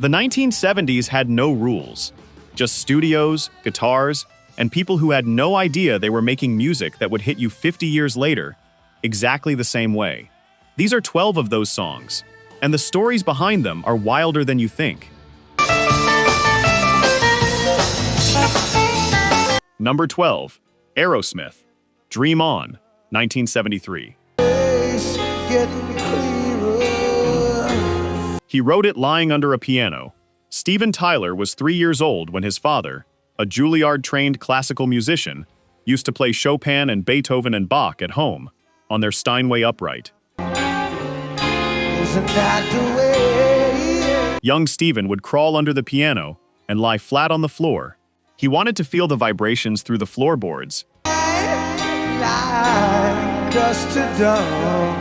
The 1970s had no rules, just studios, guitars, and people who had no idea they were making music that would hit you 50 years later, exactly the same way. These are 12 of those songs, and the stories behind them are wilder than you think. Number 12, Aerosmith, Dream On, 1973. He wrote it lying under a piano. Steven Tyler was 3 years old when his father, a Juilliard-trained classical musician, used to play Chopin and Beethoven and Bach at home on their Steinway upright. Young Steven would crawl under the piano and lie flat on the floor. He wanted to feel the vibrations through the floorboards.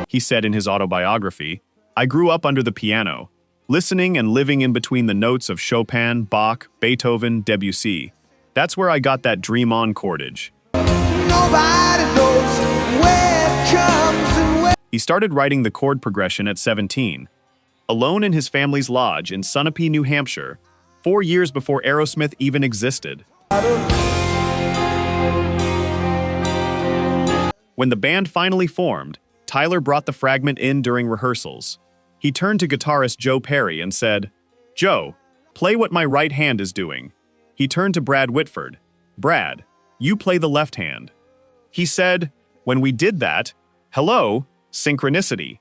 He said in his autobiography, "I grew up under the piano, listening and living in between the notes of Chopin, Bach, Beethoven, Debussy. That's where I got that Dream On chordage." Nobody knows where it comes and where. He started writing the chord progression at 17, alone in his family's lodge in Sunapee, New Hampshire, 4 years before Aerosmith even existed. When the band finally formed, Tyler brought the fragment in during rehearsals. He turned to guitarist Joe Perry and said, "Joe, play what my right hand is doing." He turned to Brad Whitford. "Brad, you play the left hand." He said, "When we did that, hello, synchronicity."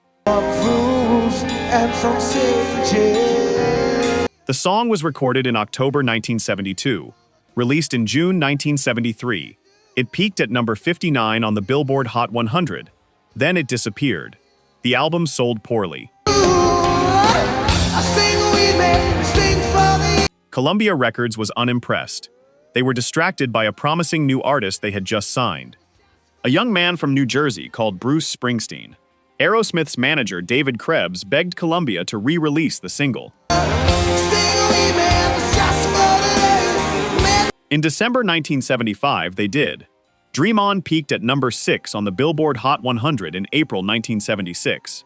The song was recorded in October 1972, released in June 1973. It peaked at number 59 on the Billboard Hot 100. Then it disappeared. The album sold poorly. Columbia Records was unimpressed. They were distracted by a promising new artist they had just signed, a young man from New Jersey called Bruce Springsteen. Aerosmith's manager, David Krebs, begged Columbia to re-release the single. In December 1975, they did. Dream On peaked at number 6 on the Billboard Hot 100 in April 1976.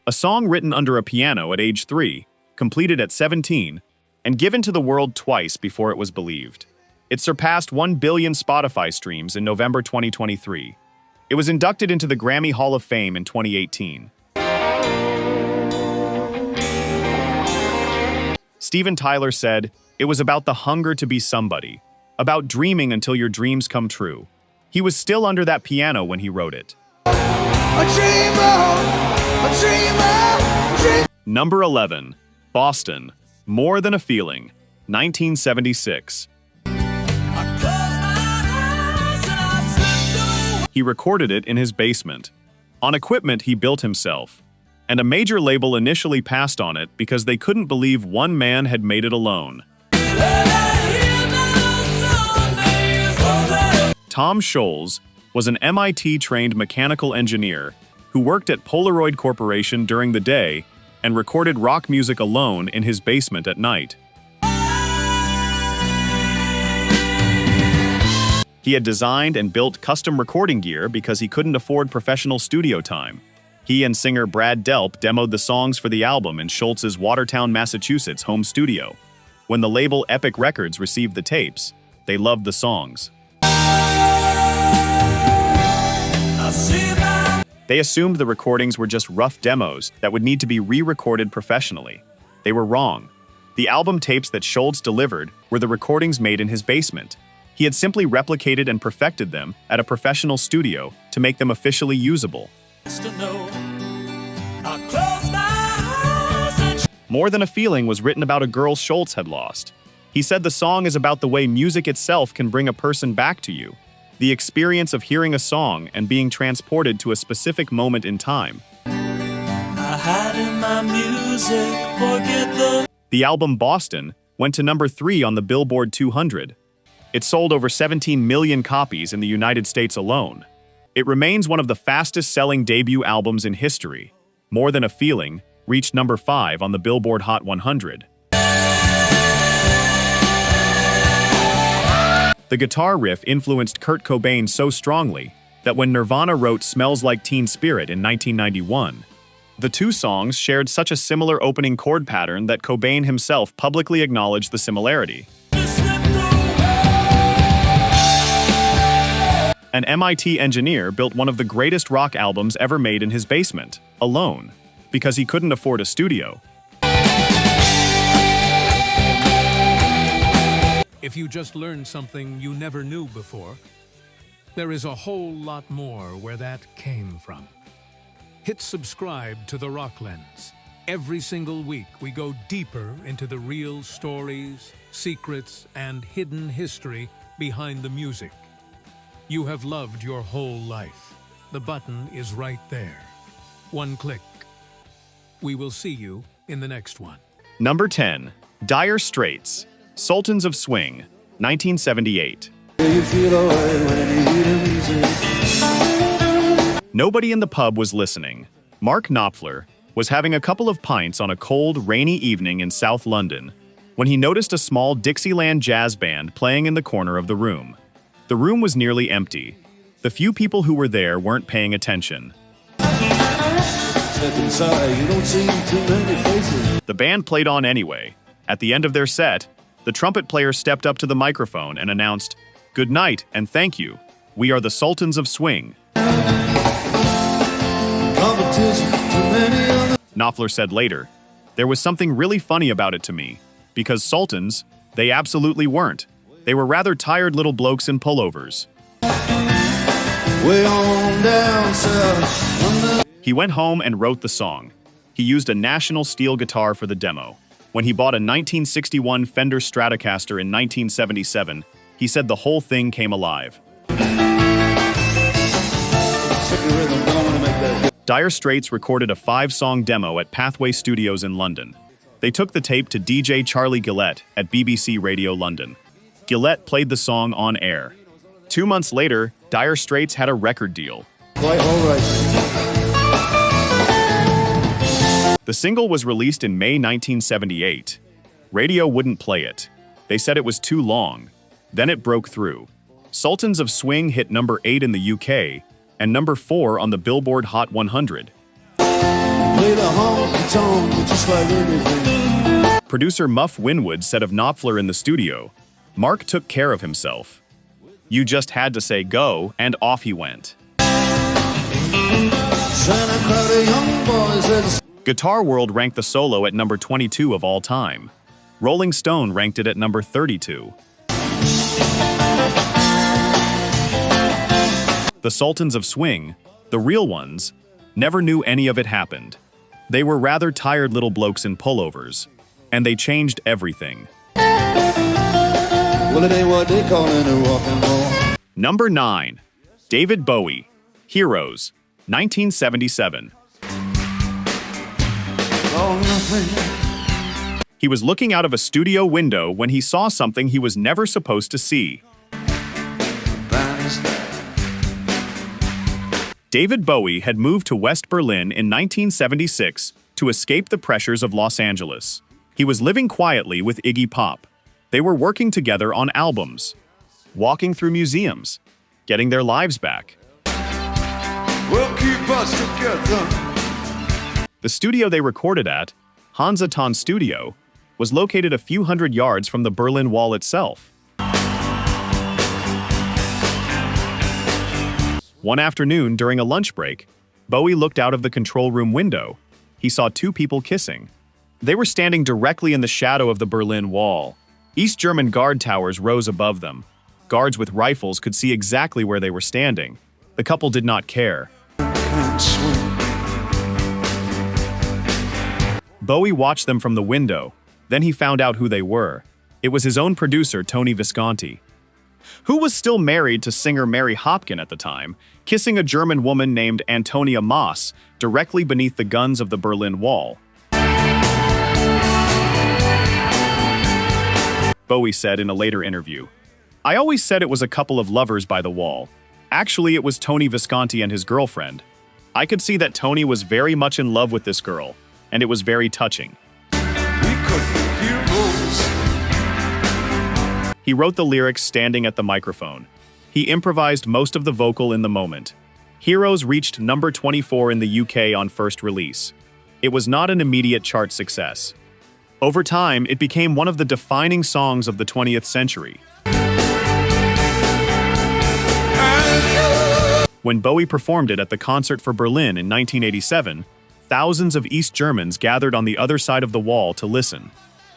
A song written under a piano at age 3, completed at 17, and given to the world twice before it was believed. It surpassed 1 billion Spotify streams in November 2023. It was inducted into the Grammy Hall of Fame in 2018. Steven Tyler said, "It was about the hunger to be somebody, about dreaming until your dreams come true." He was still under that piano when he wrote it. Number 11, Boston, More Than a Feeling, 1976. He recorded it in his basement, on equipment he built himself, and a major label initially passed on it because they couldn't believe one man had made it alone. Tom Scholz was an MIT-trained mechanical engineer who worked at Polaroid Corporation during the day and recorded rock music alone in his basement at night. He had designed and built custom recording gear because he couldn't afford professional studio time. He and singer Brad Delp demoed the songs for the album in Scholz's Watertown, Massachusetts home studio. When the label Epic Records received the tapes, they loved the songs. They assumed the recordings were just rough demos that would need to be re-recorded professionally. They were wrong. The album tapes that Scholz delivered were the recordings made in his basement. He had simply replicated and perfected them at a professional studio to make them officially usable. More Than a Feeling was written about a girl Scholz had lost. He said the song is about the way music itself can bring a person back to you, the experience of hearing a song and being transported to a specific moment in time. The album Boston went to number 3 on the Billboard 200. It sold over 17 million copies in the United States alone. It remains one of the fastest-selling debut albums in history. More Than a Feeling reached number 5 on the Billboard Hot 100. The guitar riff influenced Kurt Cobain so strongly that when Nirvana wrote Smells Like Teen Spirit in 1991, The two songs shared such a similar opening chord pattern that Cobain himself publicly acknowledged the similarity. An MIT engineer built one of the greatest rock albums ever made in his basement, alone, because he couldn't afford a studio. If you just learned something you never knew before, there is a whole lot more where that came from. Hit subscribe to The Rock Lens. Every single week, we go deeper into the real stories, secrets, and hidden history behind the music you have loved your whole life. The button is right there. One click. We will see you in the next one. Number 10. Dire Straits, Sultans of Swing, 1978. Nobody in the pub was listening. Mark Knopfler was having a couple of pints on a cold, rainy evening in South London when he noticed a small Dixieland jazz band playing in the corner of the room. The room was nearly empty. The few people who were there weren't paying attention. The band played on anyway. At the end of their set, the trumpet player stepped up to the microphone and announced, "Good night and thank you. We are the Sultans of Swing." Knopfler said later, "There was something really funny about it to me, because Sultans, they absolutely weren't. They were rather tired little blokes in pullovers." He went home and wrote the song. He used a National steel guitar for the demo. When he bought a 1961 Fender Stratocaster in 1977, he said the whole thing came alive. Dire Straits recorded a 5-song demo at Pathway Studios in London. They took the tape to DJ Charlie Gillette at BBC Radio London. Gillette played the song on air. 2 months later, Dire Straits had a record deal. Quite all right. The single was released in May 1978. Radio wouldn't play it. They said it was too long. Then it broke through. Sultans of Swing hit number 8 in the UK and number 4 on the Billboard Hot 100. Producer Muff Winwood said of Knopfler in the studio, "Mark took care of himself. You just had to say go, and off he went." Guitar World ranked the solo at number 22 of all time. Rolling Stone ranked it at number 32. The Sultans of Swing, the real ones, never knew any of it happened. They were rather tired little blokes in pullovers, and they changed everything. Well, it ain't what they call in a rock and roll. Number 9. David Bowie, Heroes, 1977. Oh, nothing. He was looking out of a studio window when he saw something he was never supposed to see. David Bowie had moved to West Berlin in 1976 to escape the pressures of Los Angeles. He was living quietly with Iggy Pop. They were working together on albums, walking through museums, getting their lives back. We'll keep us together. The studio they recorded at, Hansaton Studio, was located a few hundred yards from the Berlin Wall itself. One afternoon during a lunch break, Bowie looked out of the control room window. He saw 2 people kissing. They were standing directly in the shadow of the Berlin Wall. East German guard towers rose above them. Guards with rifles could see exactly where they were standing. The couple did not care. Bowie watched them from the window. Then he found out who they were. It was his own producer, Tony Visconti, who was still married to singer Mary Hopkin at the time, kissing a German woman named Antonia Moss directly beneath the guns of the Berlin Wall. Bowie said in a later interview, "I always said it was a couple of lovers by the wall. Actually, it was Tony Visconti and his girlfriend. I could see that Tony was very much in love with this girl, and it was very touching." We could be heroes. He wrote the lyrics standing at the microphone. He improvised most of the vocal in the moment. Heroes reached number 24 in the UK on first release. it was not an immediate chart success. Over time, it became one of the defining songs of the 20th century. When Bowie performed it at the Concert for Berlin in 1987, thousands of East Germans gathered on the other side of the wall to listen.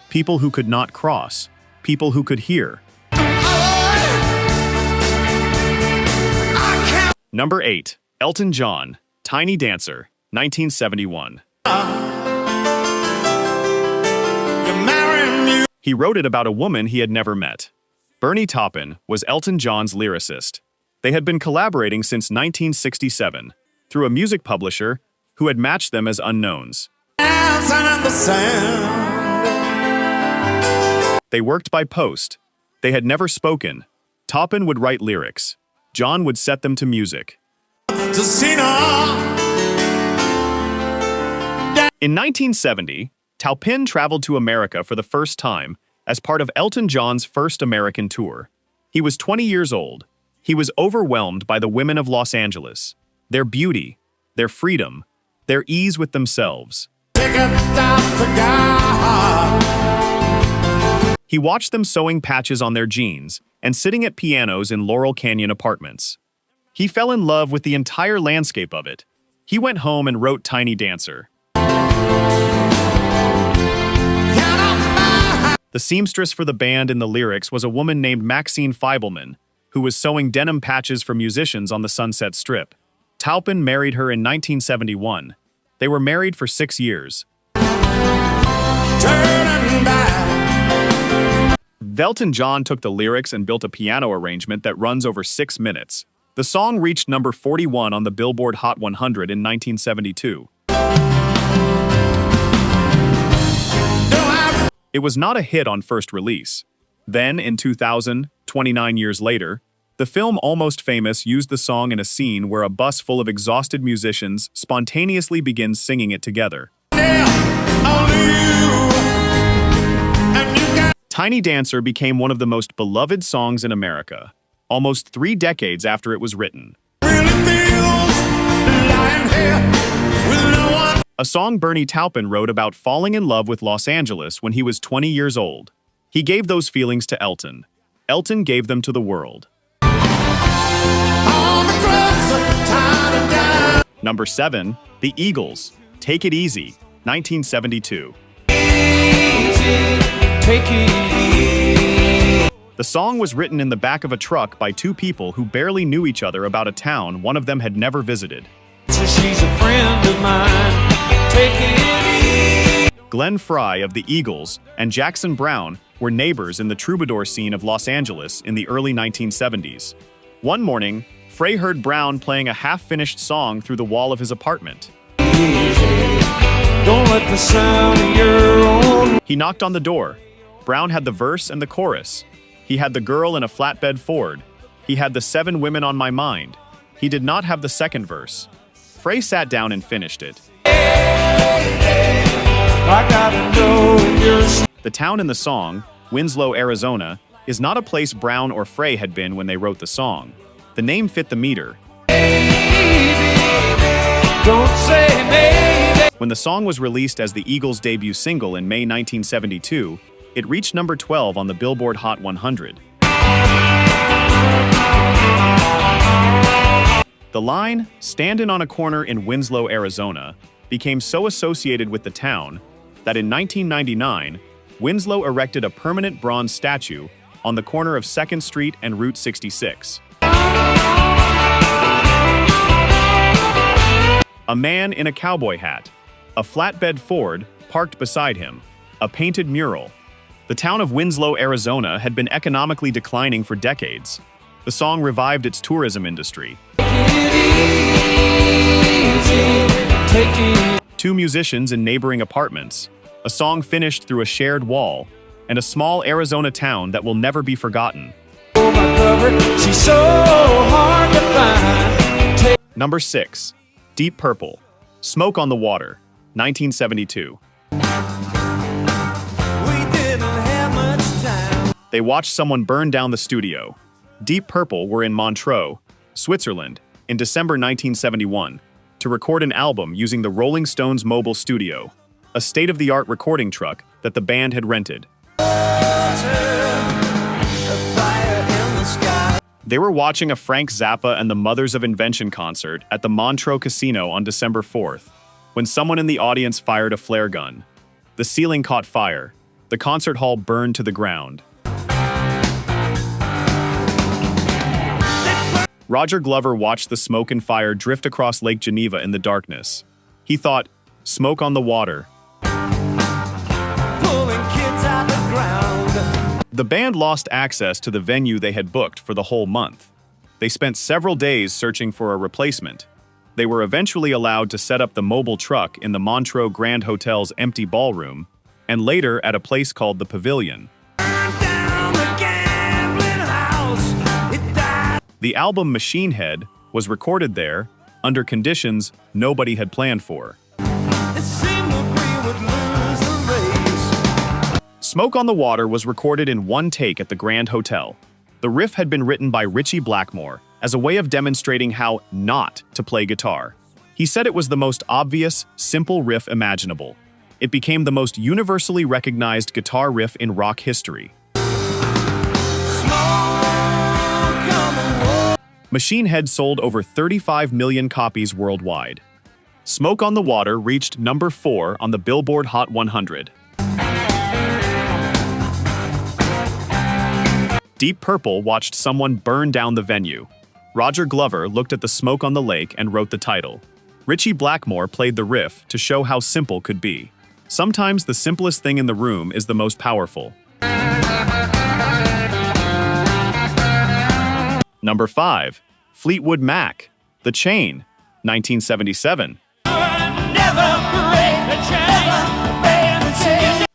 People who could not cross, people who could hear. Number 8. Elton John, Tiny Dancer, 1971. He wrote it about a woman he had never met. Bernie Taupin was Elton John's lyricist. They had been collaborating since 1967 through a music publisher who had matched them as unknowns. They worked by post. They had never spoken. Taupin would write lyrics. John would set them to music. In 1970, Taupin traveled to America for the first time as part of Elton John's first American tour. He was 20 years old. He was overwhelmed by the women of Los Angeles, their beauty, their freedom, their ease with themselves. He watched them sewing patches on their jeans and sitting at pianos in Laurel Canyon apartments. He fell in love with the entire landscape of it. He went home and wrote Tiny Dancer. The seamstress for the band in the lyrics was a woman named Maxine Feibelman, who was sewing denim patches for musicians on the Sunset Strip. Taupin married her in 1971. They were married for 6 years. Elton John took the lyrics and built a piano arrangement that runs over 6 minutes. The song reached number 41 on the Billboard Hot 100 in 1972. It was not a hit on first release. Then, in 2000, 29 years later, the film Almost Famous used the song in a scene where a bus full of exhausted musicians spontaneously begins singing it together. Tiny Dancer became one of the most beloved songs in America, almost 3 decades after it was written. A song Bernie Taupin wrote about falling in love with Los Angeles when he was 20 years old. He gave those feelings to Elton. Elton gave them to the world. Number 7. The Eagles, Take It Easy, 1972. The song was written in the back of a truck by 2 people who barely knew each other about a town one of them had never visited. She's a friend of mine. Take it easy. Glenn Frey of the Eagles and Jackson Browne were neighbors in the troubadour scene of Los Angeles in the early 1970s. One morning, Frey heard Browne playing a half-finished song through the wall of his apartment. Don't let the sound of your own. He knocked on the door. Browne had the verse and the chorus. He had the girl in a flatbed Ford. He had the 7 women on my mind. He did not have the second verse. Frey sat down and finished it. I gotta know if you're... The town in the song, Winslow, Arizona, is not a place Browne or Frey had been when they wrote the song. The name fit the meter. Don't say maybe. When the song was released as the Eagles' debut single in May 1972, it reached number 12 on the Billboard Hot 100. The line, "Standin' on a corner in Winslow, Arizona," became so associated with the town that in 1999, Winslow erected a permanent bronze statue on the corner of 2nd Street and Route 66. A man in a cowboy hat, a flatbed Ford parked beside him, a painted mural. The town of Winslow, Arizona had been economically declining for decades. The song revived its tourism industry. 2 musicians in neighboring apartments, a song finished through a shared wall, and a small Arizona town that will never be forgotten. She's so hard to find. Number 6. Deep Purple, Smoke on the Water, 1972. They watched someone burn down the studio. Deep Purple were in Montreux, Switzerland, in December 1971. to record an album using the Rolling Stones mobile studio, a state-of-the-art recording truck that the band had rented. They were watching a Frank Zappa and the Mothers of Invention concert at the Montreux Casino on December 4th, when someone in the audience fired a flare gun. The ceiling caught fire. The concert hall burned to the ground. Roger Glover watched the smoke and fire drift across Lake Geneva in the darkness. He thought, smoke on the water. Pulling kids out the ground. The band lost access to the venue they had booked for the whole month. They spent several days searching for a replacement. They were eventually allowed to set up the mobile truck in the Montreux Grand Hotel's empty ballroom, and later at a place called the Pavilion. The album Machine Head was recorded there under conditions nobody had planned for. Smoke on the Water was recorded in one take at the Grand Hotel. The riff had been written by Ritchie Blackmore as a way of demonstrating how not to play guitar. He said it was the most obvious, simple riff imaginable. It became the most universally recognized guitar riff in rock history. Machine Head sold over 35 million copies worldwide. Smoke on the Water reached number 4 on the Billboard Hot 100. Deep Purple watched someone burn down the venue. Roger Glover looked at the smoke on the lake and wrote the title. Ritchie Blackmore played the riff to show how simple could be. Sometimes the simplest thing in the room is the most powerful. Number 5. Fleetwood Mac, The Chain, 1977.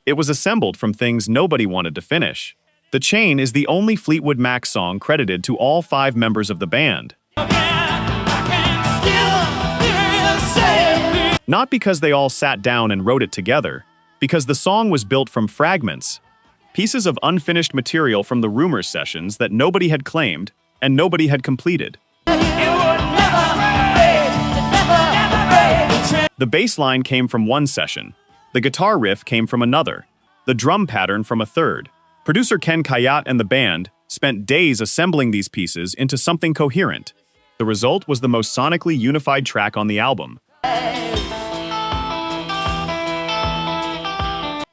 It was assembled from things nobody wanted to finish. The Chain is the only Fleetwood Mac song credited to all 5 members of the band. Not because they all sat down and wrote it together, because the song was built from fragments, pieces of unfinished material from the Rumors sessions that nobody had claimed and nobody had completed. The bass line came from one session. The guitar riff came from another. The drum pattern from a third. Producer Ken Kayat and the band spent days assembling these pieces into something coherent. The result was the most sonically unified track on the album.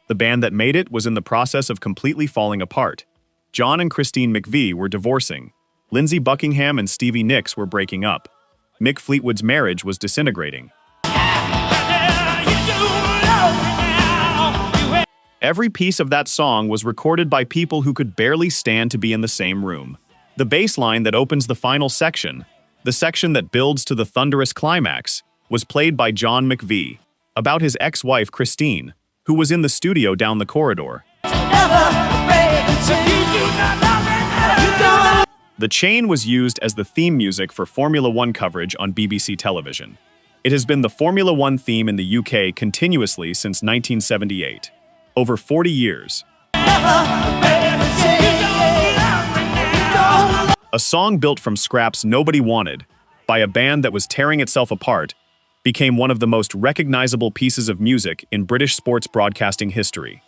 The band that made it was in the process of completely falling apart. John and Christine McVie were divorcing. Lindsey Buckingham and Stevie Nicks were breaking up. Mick Fleetwood's marriage was disintegrating. Every piece of that song was recorded by people who could barely stand to be in the same room. The bass line that opens the final section, the section that builds to the thunderous climax, was played by John McVie, about his ex-wife Christine, who was in the studio down the corridor. The Chain was used as the theme music for Formula One coverage on BBC television. It has been the Formula One theme in the UK continuously since 1978. Over 40 years. A song built from scraps nobody wanted, by a band that was tearing itself apart, became one of the most recognizable pieces of music in British sports broadcasting history.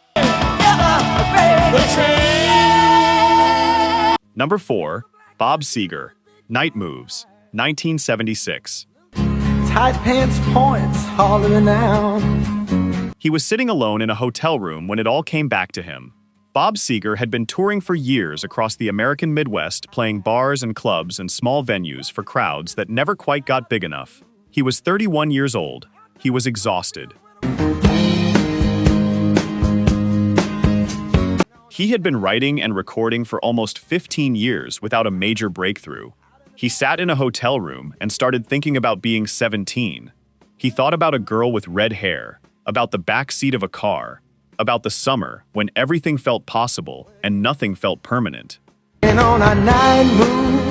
Number 4. Bob Seger, Night Moves, 1976. Tight pants points hollering out. He was sitting alone in a hotel room when it all came back to him. Bob Seger had been touring for years across the American Midwest, playing bars and clubs and small venues for crowds that never quite got big enough. He was 31 years old. He was exhausted. He had been writing and recording for almost 15 years without a major breakthrough. He sat in a hotel room and started thinking about being 17. He thought about a girl with red hair, about the back seat of a car, about the summer when everything felt possible and nothing felt permanent. On a night move.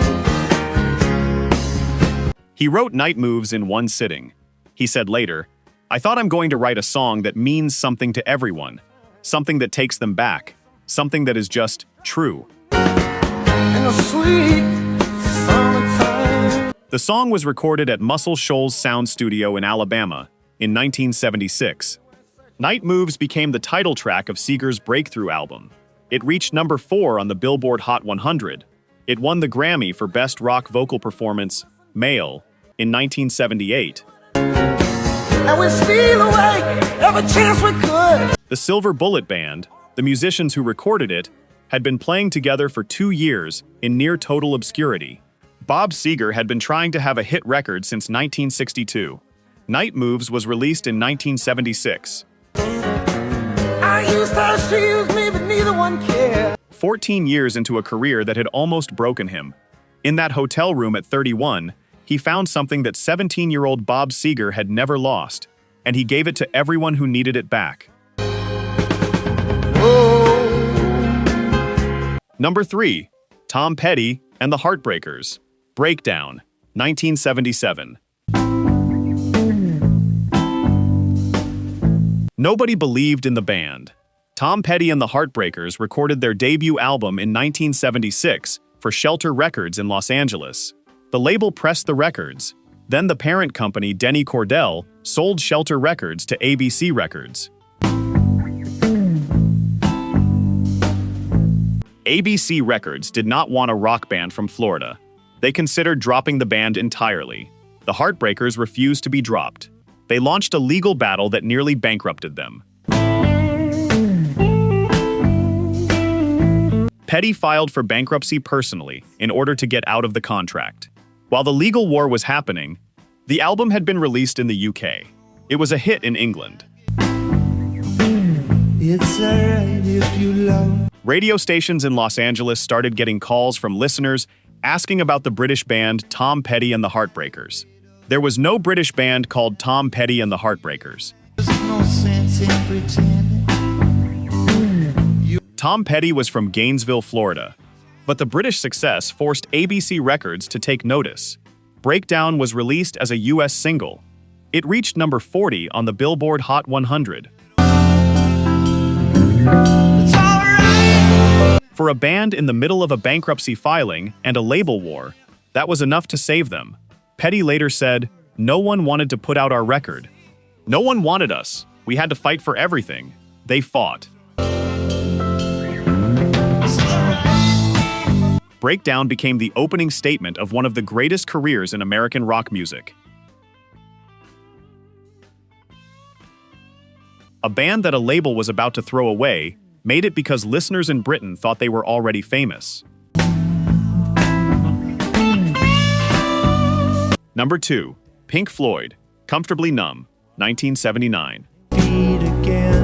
He wrote Night Moves in one sitting. He said later, "I thought I'm going to write a song that means something to everyone, something that takes them back, something that is just true." In the sweet summertime. The song was recorded at Muscle Shoals Sound Studio in Alabama in 1976. Night Moves became the title track of Seger's breakthrough album. It reached number 4 on the Billboard Hot 100. It won the Grammy for Best Rock Vocal Performance, Male, in 1978. And we steal away every chance we could. The Silver Bullet Band, the musicians who recorded it, had been playing together for 2 years in near total obscurity. Bob Seger had been trying to have a hit record since 1962. Night Moves was released in 1976. I used her, she used me, but neither one cared. 14 years into a career that had almost broken him. In that hotel room at 31, he found something that 17-year-old Bob Seger had never lost, and he gave it to everyone who needed it back. Number 3, Tom Petty and the Heartbreakers. Breakdown, 1977. Nobody believed in the band. Tom Petty and the Heartbreakers recorded their debut album in 1976 for Shelter Records in Los Angeles. The label pressed the records. Then the parent company, Denny Cordell, sold Shelter Records to ABC Records. ABC Records did not want a rock band from Florida. They considered dropping the band entirely. The Heartbreakers refused to be dropped. They launched a legal battle that nearly bankrupted them. Petty filed for bankruptcy personally in order to get out of the contract. While the legal war was happening, the album had been released in the UK. It was a hit in England. It's alright if you love. Radio stations in Los Angeles started getting calls from listeners asking about the British band Tom Petty and the Heartbreakers. There was no British band called Tom Petty and the Heartbreakers. There's no sense in pretending. Tom Petty was from Gainesville, Florida. But the British success forced ABC Records to take notice. Breakdown was released as a US single. It reached number 40 on the Billboard Hot 100. It's alright. For a band in the middle of a bankruptcy filing and a label war, that was enough to save them. Petty later said, "No one wanted to put out our record. No one wanted us. We had to fight for everything. They fought." Breakdown became the opening statement of one of the greatest careers in American rock music. A band that a label was about to throw away made it because listeners in Britain thought they were already famous. Number 2, Pink Floyd, Comfortably Numb, 1979. Feet again.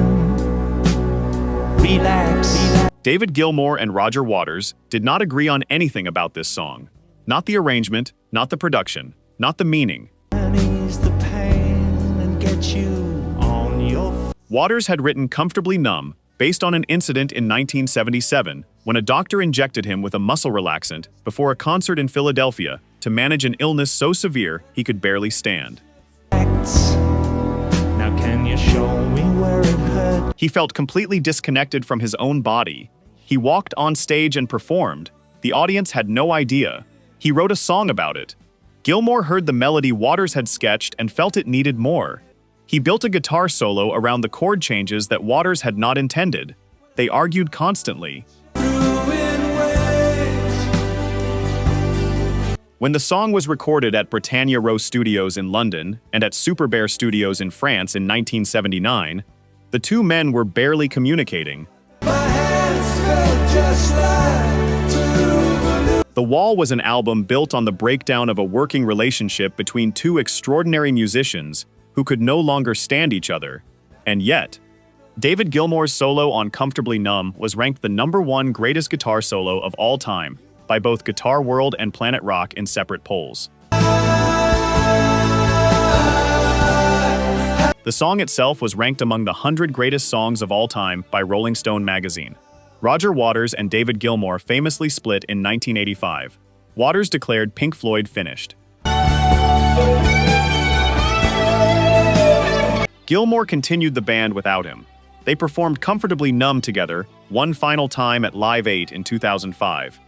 Relax. David Gilmour and Roger Waters did not agree on anything about this song. Not the arrangement, not the production, not the meaning. And ease the pain and get you on your Waters had written Comfortably Numb based on an incident in 1977 when a doctor injected him with a muscle relaxant before a concert in Philadelphia to manage an illness so severe he could barely stand. facts. Now can you show me where it hurt? He felt completely disconnected from his own body. He walked on stage and performed. The audience had no idea. He wrote a song about it. Gilmour heard the melody Waters had sketched and felt it needed more. He built a guitar solo around the chord changes that Waters had not intended. They argued constantly. When the song was recorded at Britannia Row Studios in London and at Super Bear Studios in France in 1979, the two men were barely communicating. The Wall was an album built on the breakdown of a working relationship between two extraordinary musicians who could no longer stand each other. And yet, David Gilmour's solo on Comfortably Numb was ranked the #1 greatest guitar solo of all time by both Guitar World and Planet Rock in separate polls. The song itself was ranked among the 100 greatest songs of all time by Rolling Stone magazine. Roger Waters and David Gilmour famously split in 1985. Waters declared Pink Floyd finished. Gilmour continued the band without him. They performed Comfortably Numb together one final time at Live 8 in 2005.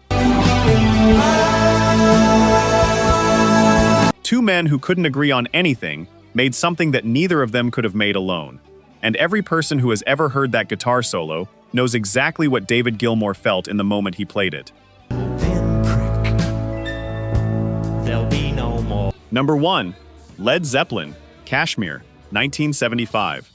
Two men who couldn't agree on anything made something that neither of them could have made alone. And every person who has ever heard that guitar solo knows exactly what David Gilmour felt in the moment he played it. Pinprick. There'll be no more. Number 1. Led Zeppelin, Kashmir, 1975.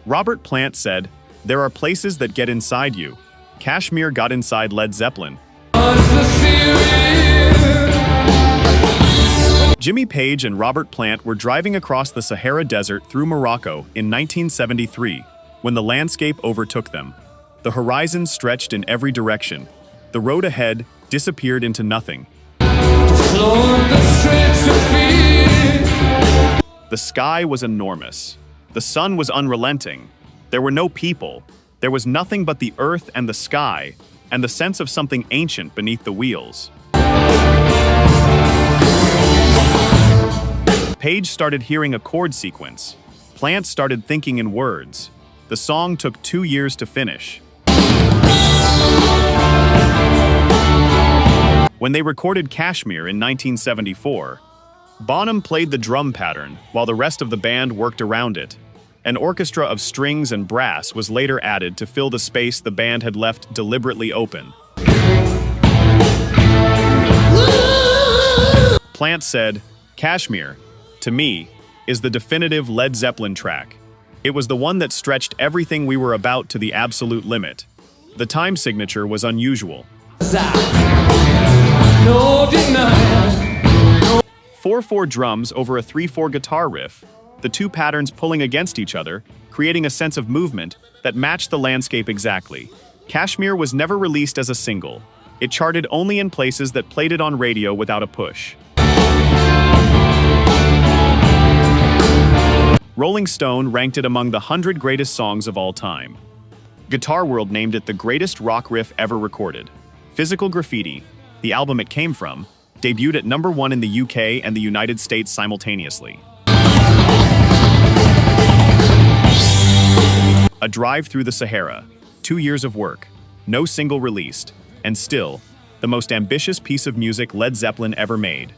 Robert Plant said, "There are places that get inside you. Kashmir got inside Led Zeppelin." Jimmy Page and Robert Plant were driving across the Sahara Desert through Morocco in 1973 when the landscape overtook them. The horizon stretched in every direction. The road ahead disappeared into nothing. The sky was enormous. The sun was unrelenting. There were no people. There was nothing but the earth and the sky, and the sense of something ancient beneath the wheels. Page started hearing a chord sequence. Plant started thinking in words. The song took 2 years to finish. When they recorded Kashmir in 1974, Bonham played the drum pattern while the rest of the band worked around it. An orchestra of strings and brass was later added to fill the space the band had left deliberately open. Plant said, "Kashmir, to me, is the definitive Led Zeppelin track. It was the one that stretched everything we were about to the absolute limit. The time signature was unusual." 4/4 drums over a 3/4 guitar riff, the two patterns pulling against each other, creating a sense of movement that matched the landscape exactly. Kashmir was never released as a single. It charted only in places that played it on radio without a push. Rolling Stone ranked it among the 100 greatest songs of all time. Guitar World named it the greatest rock riff ever recorded. Physical Graffiti, the album it came from, debuted at number 1 in the UK and the United States simultaneously. A Drive Through the Sahara, 2 years of work, no single released, and still, the most ambitious piece of music Led Zeppelin ever made.